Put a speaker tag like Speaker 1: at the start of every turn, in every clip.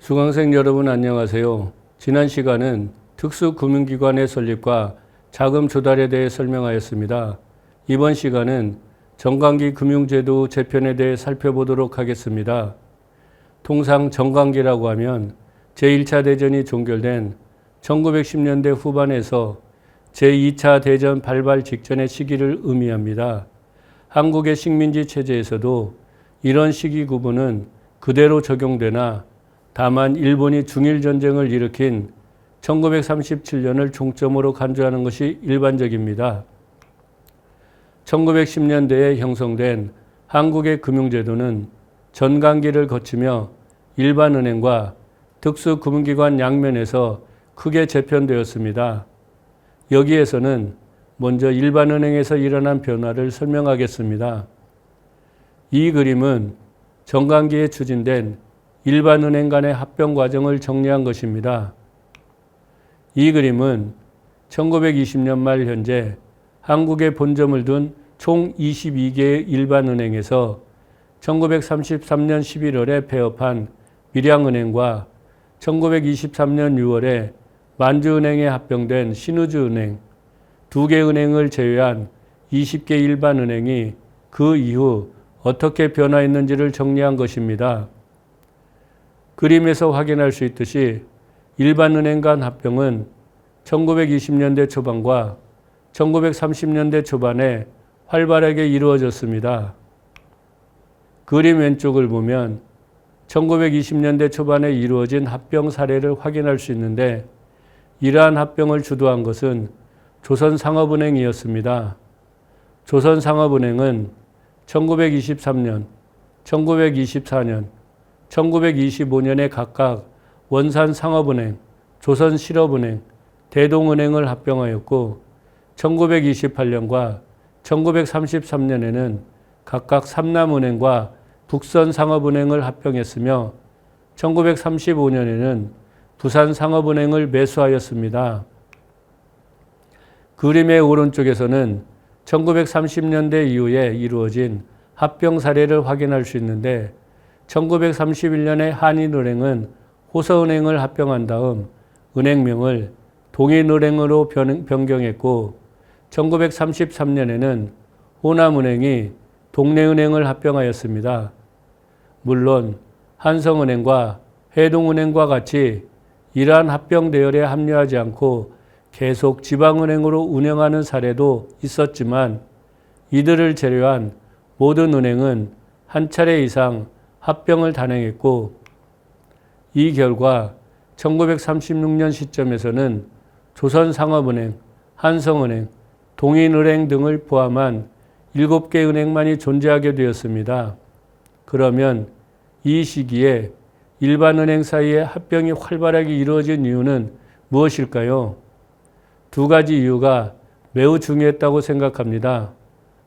Speaker 1: 수강생 여러분 안녕하세요. 지난 시간은 특수금융기관의 설립과 자금 조달에 대해 설명하였습니다. 이번 시간은 정강기 금융제도 재편에 대해 살펴보도록 하겠습니다. 통상 정강기라고 하면 제1차 대전이 종결된 1910년대 후반에서 제2차 대전 발발 직전의 시기를 의미합니다. 한국의 식민지 체제에서도 이런 시기 구분은 그대로 적용되나 다만 일본이 중일전쟁을 일으킨 1937년을 종점으로 간주하는 것이 일반적입니다. 1910년대에 형성된 한국의 금융제도는 전강기를 거치며 일반은행과 특수금융기관 양면에서 크게 재편되었습니다. 여기에서는 먼저 일반은행에서 일어난 변화를 설명하겠습니다. 이 그림은 정강기에 추진된 일반은행 간의 합병 과정을 정리한 것입니다. 이 그림은 1920년 말 현재 한국에 본점을 둔 총 22개의 일반은행에서 1933년 11월에 폐업한 밀양은행과 1923년 6월에 만주은행에 합병된 신우주은행, 2개 은행을 제외한 20개 일반은행이 그 이후 어떻게 변화했는지를 정리한 것입니다. 그림에서 확인할 수 있듯이 일반은행 간 합병은 1920년대 초반과 1930년대 초반에 활발하게 이루어졌습니다. 그림 왼쪽을 보면 1920년대 초반에 이루어진 합병 사례를 확인할 수 있는데 이러한 합병을 주도한 것은 조선상업은행이었습니다. 조선상업은행은 1923년, 1924년, 1925년에 각각 원산상업은행, 조선실업은행, 대동은행을 합병하였고 1928년과 1933년에는 각각 삼남은행과 북선상업은행을 합병했으며 1935년에는 부산상업은행을 매수하였습니다. 그림의 오른쪽에서는 1930년대 이후에 이루어진 합병 사례를 확인할 수 있는데 1931년에 한인은행은 호서은행을 합병한 다음 은행명을 동인은행으로 변경했고 1933년에는 호남은행이 동래은행을 합병하였습니다. 물론 한성은행과 해동은행과 같이 이러한 합병 대열에 합류하지 않고 계속 지방은행으로 운영하는 사례도 있었지만 이들을 제외한 모든 은행은 한 차례 이상 합병을 단행했고 이 결과 1936년 시점에서는 조선상업은행, 한성은행, 동인은행 등을 포함한 7개 은행만이 존재하게 되었습니다. 그러면 이 시기에 일반은행 사이에 합병이 활발하게 이루어진 이유는 무엇일까요? 두 가지 이유가 매우 중요했다고 생각합니다.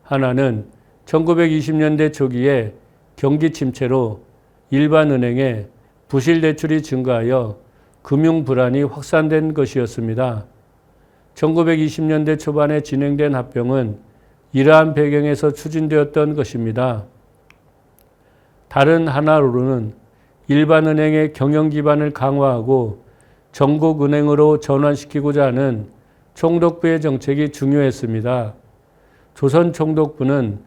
Speaker 1: 하나는 1920년대 초기에 경기 침체로 일반은행에 부실 대출이 증가하여 금융 불안이 확산된 것이었습니다. 1920년대 초반에 진행된 합병은 이러한 배경에서 추진되었던 것입니다. 다른 하나로는 일반은행의 경영 기반을 강화하고 전국은행으로 전환시키고자 하는 총독부의 정책이 중요했습니다. 조선 총독부는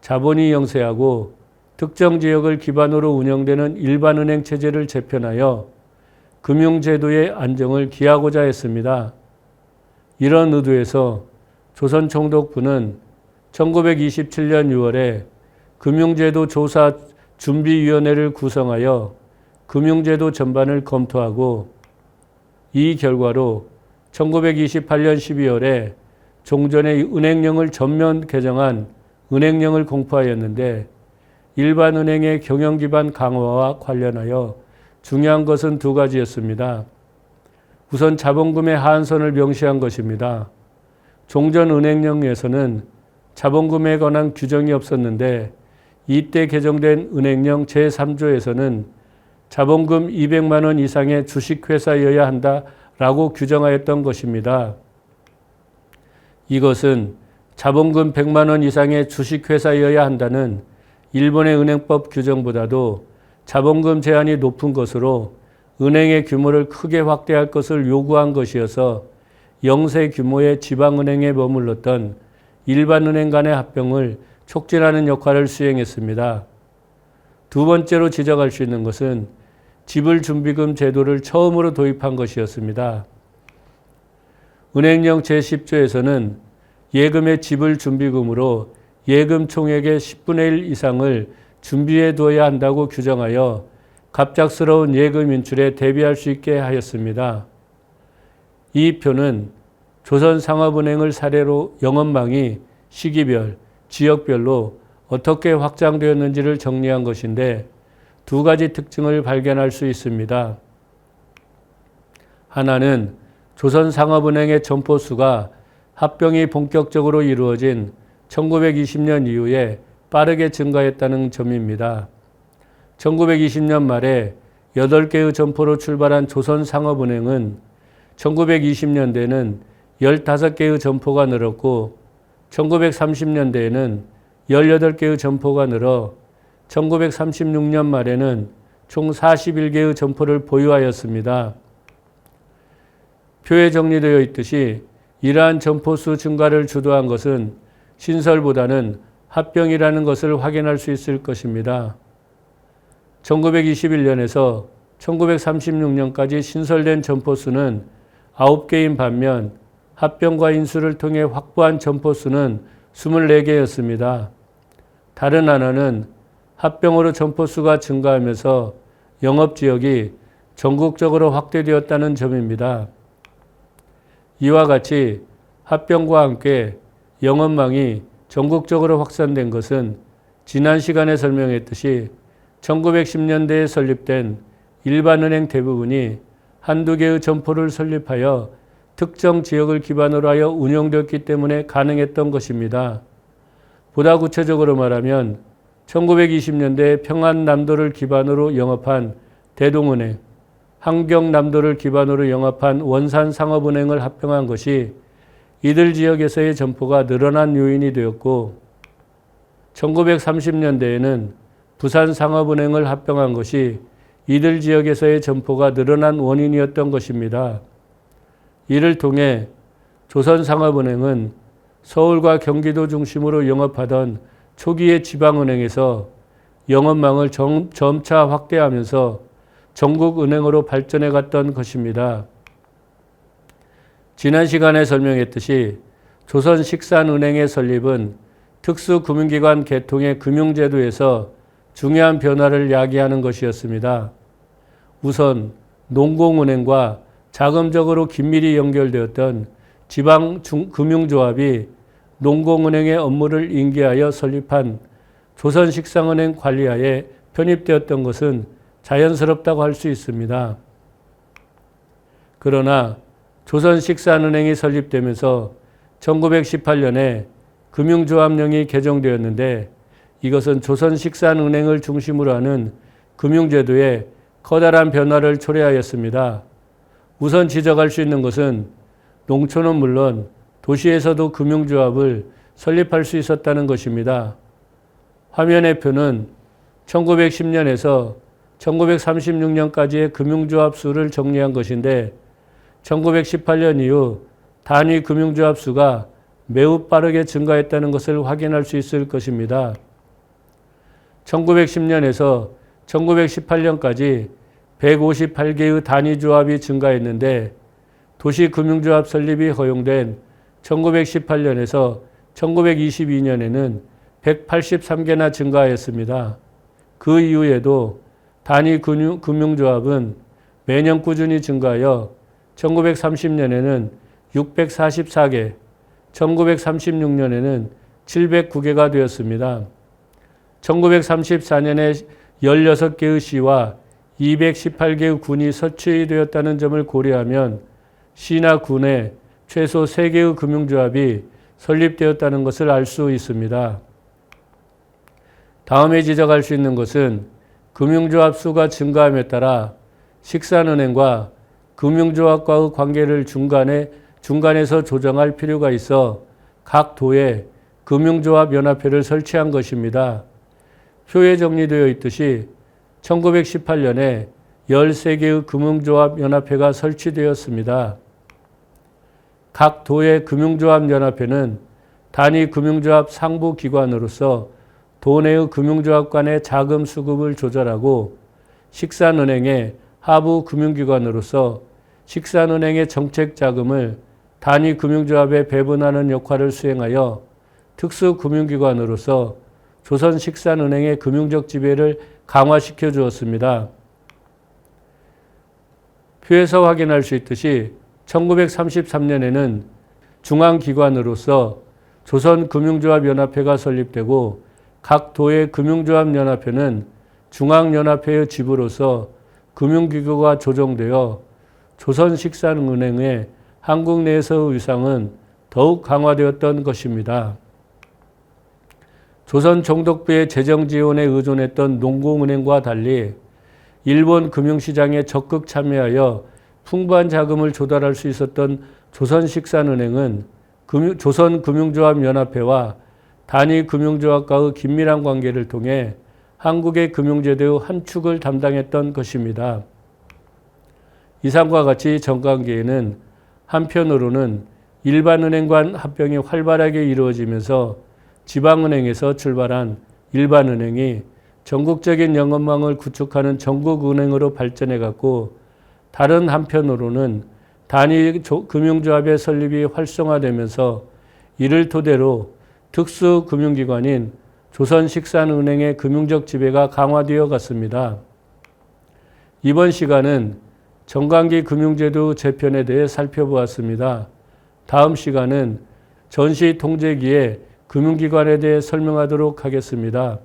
Speaker 1: 자본이 영세하고 특정 지역을 기반으로 운영되는 일반은행 체제를 재편하여 금융제도의 안정을 기하고자 했습니다. 이런 의도에서 조선 총독부는 1927년 6월에 금융제도 조사 준비위원회를 구성하여 금융제도 전반을 검토하고 이 결과로 1928년 12월에 종전의 은행령을 전면 개정한 은행령을 공포하였는데 일반은행의 경영기반 강화와 관련하여 중요한 것은 두 가지였습니다. 우선 자본금의 하한선을 명시한 것입니다. 종전 은행령에서는 자본금에 관한 규정이 없었는데 이때 개정된 은행령 제3조에서는 자본금 200만 원 이상의 주식회사여야 한다라고 규정하였던 것입니다. 이것은 자본금 100만 원 이상의 주식회사여야 한다는 일본의 은행법 규정보다도 자본금 제한이 높은 것으로 은행의 규모를 크게 확대할 것을 요구한 것이어서 영세 규모의 지방은행에 머물렀던 일반은행 간의 합병을 촉진하는 역할을 수행했습니다. 두 번째로 지적할 수 있는 것은 지불준비금 제도를 처음으로 도입한 것이었습니다. 은행령 제10조에서는 예금의 지불준비금으로 예금 총액의 10분의 1 이상을 준비해 두어야 한다고 규정하여 갑작스러운 예금 인출에 대비할 수 있게 하였습니다. 이 표는 조선상업은행을 사례로 영업망이 시기별, 지역별로 어떻게 확장되었는지를 정리한 것인데 두 가지 특징을 발견할 수 있습니다. 하나는 조선상업은행의 점포수가 합병이 본격적으로 이루어진 1920년 이후에 빠르게 증가했다는 점입니다. 1920년 말에 8개의 점포로 출발한 조선상업은행은 1920년대에는 15개의 점포가 늘었고 1930년대에는 18개의 점포가 늘어 1936년 말에는 총 41개의 점포를 보유하였습니다. 표에 정리되어 있듯이 이러한 점포수 증가를 주도한 것은 신설보다는 합병이라는 것을 확인할 수 있을 것입니다. 1921년에서 1936년까지 신설된 점포수는 9개인 반면 합병과 인수를 통해 확보한 점포수는 24개였습니다. 다른 하나는 합병으로 점포수가 증가하면서 영업지역이 전국적으로 확대되었다는 점입니다. 이와 같이 합병과 함께 영업망이 전국적으로 확산된 것은 지난 시간에 설명했듯이 1910년대에 설립된 일반은행 대부분이 한두 개의 점포를 설립하여 특정 지역을 기반으로 하여 운영되었기 때문에 가능했던 것입니다. 보다 구체적으로 말하면 1920년대 평안남도를 기반으로 영업한 대동은행, 함경남도를 기반으로 영업한 원산상업은행을 합병한 것이 이들 지역에서의 점포가 늘어난 요인이 되었고 1930년대에는 부산상업은행을 합병한 것이 이들 지역에서의 점포가 늘어난 원인이었던 것입니다. 이를 통해 조선상업은행은 서울과 경기도 중심으로 영업하던 초기의 지방은행에서 영업망을 점차 확대하면서 전국은행으로 발전해 갔던 것입니다. 지난 시간에 설명했듯이 조선식산은행의 설립은 특수금융기관 개통의 금융제도에서 중요한 변화를 야기하는 것이었습니다. 우선 농공은행과 자금적으로 긴밀히 연결되었던 지방금융조합이 농공은행의 업무를 인계하여 설립한 조선식상은행 관리하에 편입되었던 것은 자연스럽다고 할 수 있습니다. 그러나 조선식산은행이 설립되면서 1918년에 금융조합령이 개정되었는데 이것은 조선식산은행을 중심으로 하는 금융제도에 커다란 변화를 초래하였습니다. 우선 지적할 수 있는 것은 농촌은 물론 도시에서도 금융조합을 설립할 수 있었다는 것입니다. 화면의 표는 1910년에서 1936년까지의 금융조합 수를 정리한 것인데 1918년 이후 단위 금융조합 수가 매우 빠르게 증가했다는 것을 확인할 수 있을 것입니다. 1910년에서 1918년까지 158개의 단위조합이 증가했는데 도시금융조합 설립이 허용된 1918년에서 1922년에는 183개나 증가하였습니다. 그 이후에도 단위 금융조합은 매년 꾸준히 증가하여 1930년에는 644개, 1936년에는 709개가 되었습니다. 1934년에 16개의 시와 218개의 군이 설치되었다는 점을 고려하면 시나 군에 최소 3개의 금융조합이 설립되었다는 것을 알 수 있습니다. 다음에 지적할 수 있는 것은 금융조합 수가 증가함에 따라 식산은행과 금융조합과의 관계를 중간에서 조정할 필요가 있어 각 도에 금융조합연합회를 설치한 것입니다. 표에 정리되어 있듯이 1918년에 13개의 금융조합연합회가 설치되었습니다. 각 도의 금융조합연합회는 단위 금융조합 상부기관으로서 도내의 금융조합 간의 자금 수급을 조절하고 식산은행의 하부 금융기관으로서 식산은행의 정책자금을 단위 금융조합에 배분하는 역할을 수행하여 특수금융기관으로서 조선식산은행의 금융적 지배를 강화시켜 주었습니다. 표에서 확인할 수 있듯이 1933년에는 중앙기관으로서 조선금융조합연합회가 설립되고 각 도의 금융조합연합회는 중앙연합회의 지부로서 금융기구가 조정되어 조선식산은행의 한국 내에서의 위상은 더욱 강화되었던 것입니다. 조선 총독부의 재정 지원에 의존했던 농공은행과 달리 일본 금융시장에 적극 참여하여 풍부한 자금을 조달할 수 있었던 조선식산은행은 조선금융조합연합회와 단위 금융조합과의 긴밀한 관계를 통해 한국의 금융제도의 한 축을 담당했던 것입니다. 이상과 같이 정관계에는 한편으로는 일반은행과 합병이 활발하게 이루어지면서 지방은행에서 출발한 일반은행이 전국적인 영업망을 구축하는 전국은행으로 발전해갔고, 다른 한편으로는 단위 금융조합의 설립이 활성화되면서 이를 토대로 특수금융기관인 조선식산은행의 금융적 지배가 강화되어 갔습니다. 이번 시간은 정관기 금융제도 재편에 대해 살펴보았습니다. 다음 시간은 전시 통제기의 금융기관에 대해 설명하도록 하겠습니다.